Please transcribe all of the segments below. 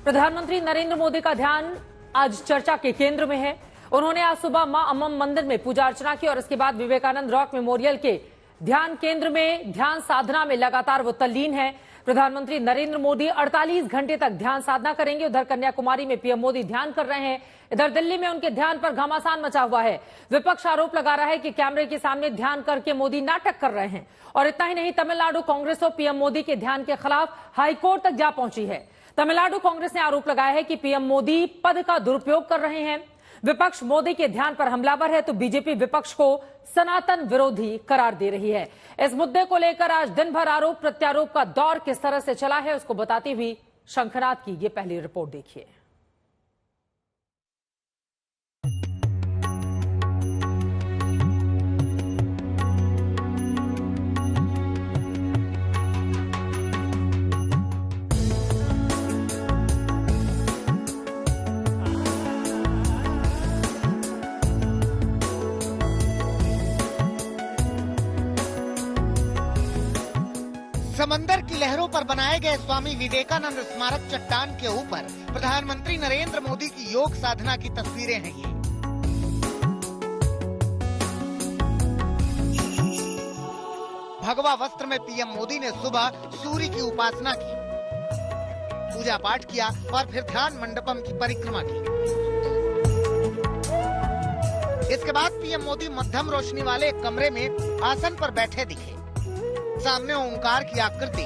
प्रधानमंत्री नरेंद्र मोदी का ध्यान आज चर्चा के केंद्र में है। उन्होंने आज सुबह मां अम्मम मंदिर में पूजा अर्चना की और इसके बाद विवेकानंद रॉक मेमोरियल के ध्यान केंद्र में ध्यान साधना में लगातार वो तल्लीन है। प्रधानमंत्री नरेंद्र मोदी 48 घंटे तक ध्यान साधना करेंगे। उधर कन्याकुमारी में पीएम मोदी ध्यान कर रहे हैं। इधर दिल्ली में उनके ध्यान पर घमासान मचा हुआ है। विपक्ष आरोप लगा रहा है कि कैमरे के सामने ध्यान करके मोदी नाटक कर रहे हैं। और इतना ही नहीं, तमिलनाडु कांग्रेस और पीएम मोदी के ध्यान के खिलाफ हाईकोर्ट तक जा पहुंची है। तमिलनाडु कांग्रेस ने आरोप लगाया है कि पीएम मोदी पद का दुरुपयोग कर रहे हैं। विपक्ष मोदी के ध्यान पर हमलावर है तो बीजेपी विपक्ष को सनातन विरोधी करार दे रही है। इस मुद्दे को लेकर आज दिन भर आरोप प्रत्यारोप का दौर किस तरह से चला है उसको बताती हुई शंखनाथ की ये पहली रिपोर्ट देखिए। समंदर की लहरों पर बनाए गए स्वामी विवेकानंद स्मारक चट्टान के ऊपर प्रधानमंत्री नरेंद्र मोदी की योग साधना की तस्वीरें हैं ये। भगवा वस्त्र में पीएम मोदी ने सुबह सूर्य की उपासना की, पूजा पाठ किया और फिर ध्यान मंडपम की परिक्रमा की। इसके बाद पीएम मोदी मध्यम रोशनी वाले एक कमरे में आसन पर बैठे दिखे। सामने ओंकार की आकृति,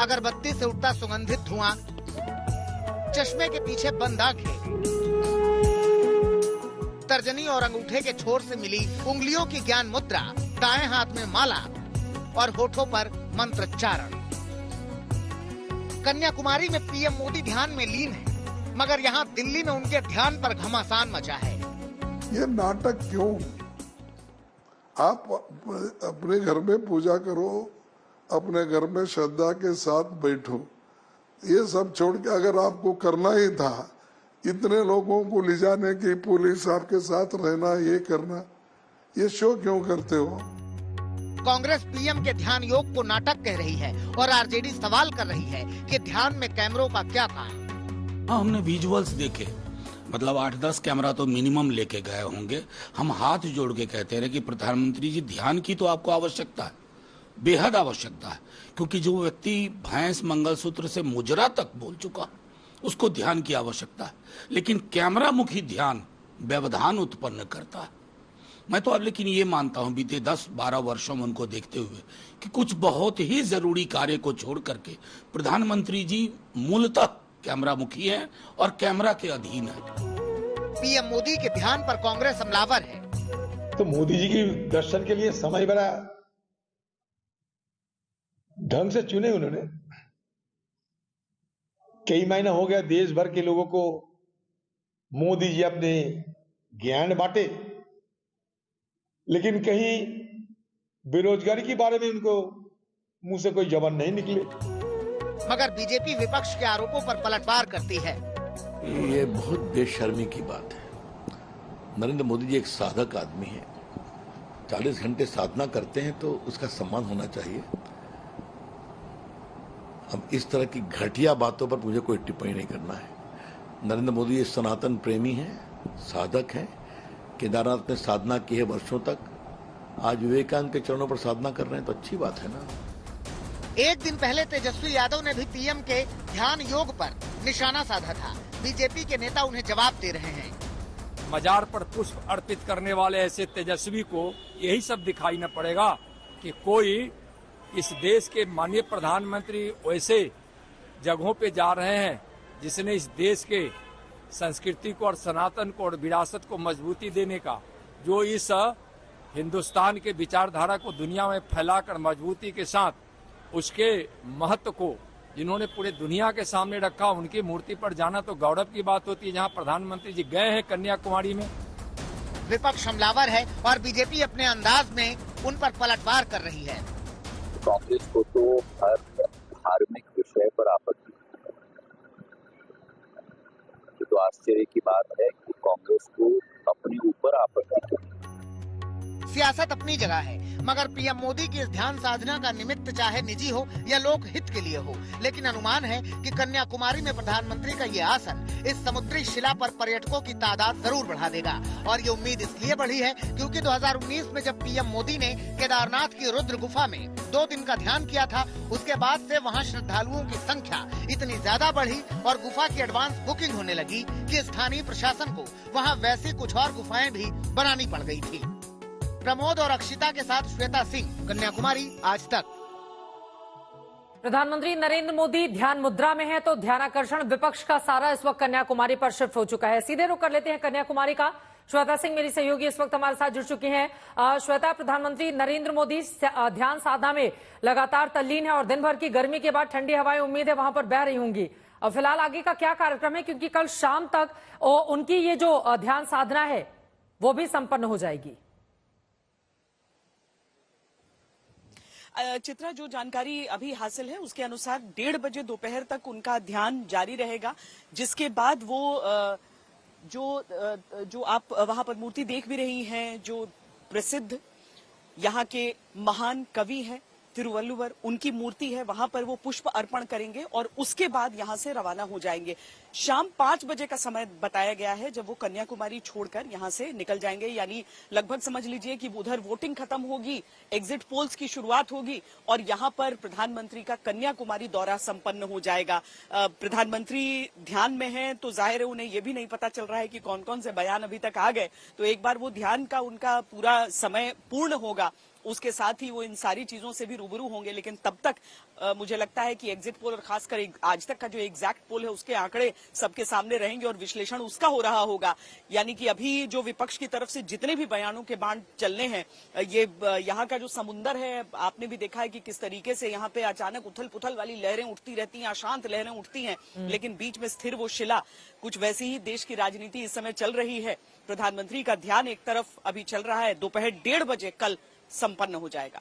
अगरबत्ती से उठता सुगंधित धुआं, चश्मे के पीछे बंद आंखें, तर्जनी और अंगूठे के छोर से मिली उंगलियों की ज्ञान मुद्रा, दाएं हाथ में माला और होठों पर मंत्रोच्चारण। कन्याकुमारी में पीएम मोदी ध्यान में लीन है, मगर यहाँ दिल्ली में उनके ध्यान पर घमासान मचा है। ये नाटक क्यों? आप अपने घर में पूजा करो, अपने घर में श्रद्धा के साथ बैठो। ये सब छोड़ के अगर आपको करना ही था, इतने लोगों को ले जाने की, पुलिस आपके साथ रहना, ये करना, ये शो क्यों करते हो? कांग्रेस पीएम के ध्यान योग को नाटक कह रही है और आरजेडी सवाल कर रही है कि ध्यान में कैमरों का क्या काम। हमने विजुअल्स देखे, मतलब 8-10 कैमरा तो मिनिमम लेके गए होंगे। हम हाथ जोड़ के कहते रहे कि प्रधानमंत्री जी ध्यान की तो आपको आवश्यकता है, बेहद आवश्यकता है, क्योंकि जो व्यक्ति भैंस मंगलसूत्र से मुजरा तक बोल चुका उसको ध्यान की आवश्यकता है, लेकिन कैमरा मुखी ध्यान व्यवधान उत्पन्न करता है। मैं तो अब लेकिन ये मानता हूं बीते 10-12 वर्षों में उनको देखते हुए कि कुछ बहुत ही जरूरी कार्य को छोड़ करके प्रधानमंत्री जी मूलतः कैमरा मुखी है और कैमरा के अधीन है। पीएम मोदी के ध्यान पर कांग्रेस हमलावर है। तो मोदी जी की दर्शन के लिए समय बड़ा ढंग से चुने उन्होंने। कई महीना हो गया देश भर के लोगों को मोदी जी अपने ज्ञान बांटे, लेकिन कहीं बेरोजगारी के बारे में उनको मुंह से कोई जबान नहीं निकले। मगर बीजेपी विपक्ष के आरोपों पर पलटवार करती है। ये बहुत बेशर्मी की बात है। नरेंद्र मोदी जी एक साधक आदमी है, 40 घंटे साधना करते हैं तो उसका सम्मान होना चाहिए। अब इस तरह की घटिया बातों पर मुझे कोई टिप्पणी नहीं करना है। नरेंद्र मोदी एक सनातन प्रेमी हैं, साधक हैं, केदारनाथ में साधना की है वर्षों तक, आज विवेकानंद के चरणों पर साधना कर रहे हैं तो अच्छी बात है ना। एक दिन पहले तेजस्वी यादव ने भी पीएम के ध्यान योग पर निशाना साधा था। बीजेपी के नेता उन्हें जवाब दे रहे हैं। मजार पर पुष्प अर्पित करने वाले ऐसे तेजस्वी को यही सब दिखाई न पड़ेगा कि कोई इस देश के माननीय प्रधानमंत्री वैसे जगहों पे जा रहे हैं जिसने इस देश के संस्कृति को और सनातन को और विरासत को मजबूती देने का, जो इस हिंदुस्तान के विचारधारा को दुनिया में फैलाकर मजबूती के साथ उसके महत्व को जिन्होंने पूरे दुनिया के सामने रखा, उनकी मूर्ति पर जाना तो गौरव की बात होती है। जहां प्रधानमंत्री जी गए हैं कन्याकुमारी में। विपक्ष हमलावर है और बीजेपी अपने अंदाज में उन पर पलटवार कर रही है। कांग्रेस को तो हर धार्मिक विषय पर आपत्ति, तो आश्चर्य की बात है कि कांग्रेस को अपने ऊपर आपत्ति। सियासत अपनी जगह है, मगर पीएम मोदी की इस ध्यान साधना का निमित्त चाहे निजी हो या लोक हित के लिए हो, लेकिन अनुमान है कि कन्याकुमारी में प्रधानमंत्री का ये आसन इस समुद्री शिला पर पर्यटकों की तादाद जरूर बढ़ा देगा। और ये उम्मीद इसलिए बढ़ी है क्योंकि 2019 में जब पीएम मोदी ने केदारनाथ की रुद्र गुफा में 2 दिन का ध्यान किया था, उसके बाद से वहाँ श्रद्धालुओं की संख्या इतनी ज्यादा बढ़ी और गुफा की एडवांस बुकिंग होने लगी कि स्थानीय प्रशासन को वहाँ वैसी कुछ और गुफाएं भी बनानी पड़ गई थी। प्रमोद और अक्षिता के साथ श्वेता सिंह, कन्याकुमारी, आज तक। प्रधानमंत्री नरेंद्र मोदी ध्यान मुद्रा में है तो ध्यानाकर्षण विपक्ष का सारा इस वक्त कन्याकुमारी पर शिफ्ट हो चुका है। सीधे रुख कर लेते हैं कन्याकुमारी का। श्वेता सिंह मेरी सहयोगी इस वक्त हमारे साथ जुड़ चुकी हैं। श्वेता, प्रधानमंत्री नरेंद्र मोदी ध्यान साधना में लगातार तल्लीन है और दिन भर की गर्मी के बाद ठंडी हवाएं उम्मीद है वहां पर बह रही होंगी। और फिलहाल आगे का क्या कार्यक्रम है, क्योंकि कल शाम तक उनकी ये जो ध्यान साधना है वो भी संपन्न हो जाएगी। चित्रा, जो जानकारी अभी हासिल है उसके अनुसार 1:30 बजे दोपहर तक उनका ध्यान जारी रहेगा, जिसके बाद वो जो आप वहां पर मूर्ति देख भी रही हैं, जो प्रसिद्ध यहाँ के महान कवि हैं तिरुवल्लुवर, उनकी मूर्ति है, वहां पर वो पुष्प अर्पण करेंगे और उसके बाद यहां से रवाना हो जाएंगे। शाम 5 बजे का समय बताया गया है जब वो कन्याकुमारी छोड़कर यहां से निकल जाएंगे। यानी लगभग समझ लीजिए कि उधर वोटिंग खत्म होगी, एग्जिट पोल्स की शुरुआत होगी और यहां पर प्रधानमंत्री का कन्याकुमारी दौरा संपन्न हो जाएगा। प्रधानमंत्री ध्यान में हैं तो जाहिर है उन्हें यह भी नहीं पता चल रहा है कि कौन कौन से बयान अभी तक आ गए, तो एक बार वो ध्यान का उनका पूरा समय पूर्ण होगा, उसके साथ ही वो इन सारी चीजों से भी रूबरू होंगे। लेकिन तब तक मुझे लगता है कि एग्जिट पोल और खासकर आज तक का जो एग्जैक्ट पोल है उसके आंकड़े सबके सामने रहेंगे और विश्लेषण उसका हो रहा होगा। यानी कि अभी जो विपक्ष की तरफ से जितने भी बयानों के बाण चलने हैं, ये यहाँ का जो समुंदर है आपने भी देखा है कि किस तरीके से यहाँ पे अचानक उथल पुथल वाली लहरें उठती रहती हैं, अशांत लहरें उठती हैं, लेकिन बीच में स्थिर वो शिला, कुछ वैसी ही देश की राजनीति इस समय चल रही है। प्रधानमंत्री का ध्यान एक तरफ अभी चल रहा है, दोपहर 1:30 बजे कल संपन्न हो जाएगा।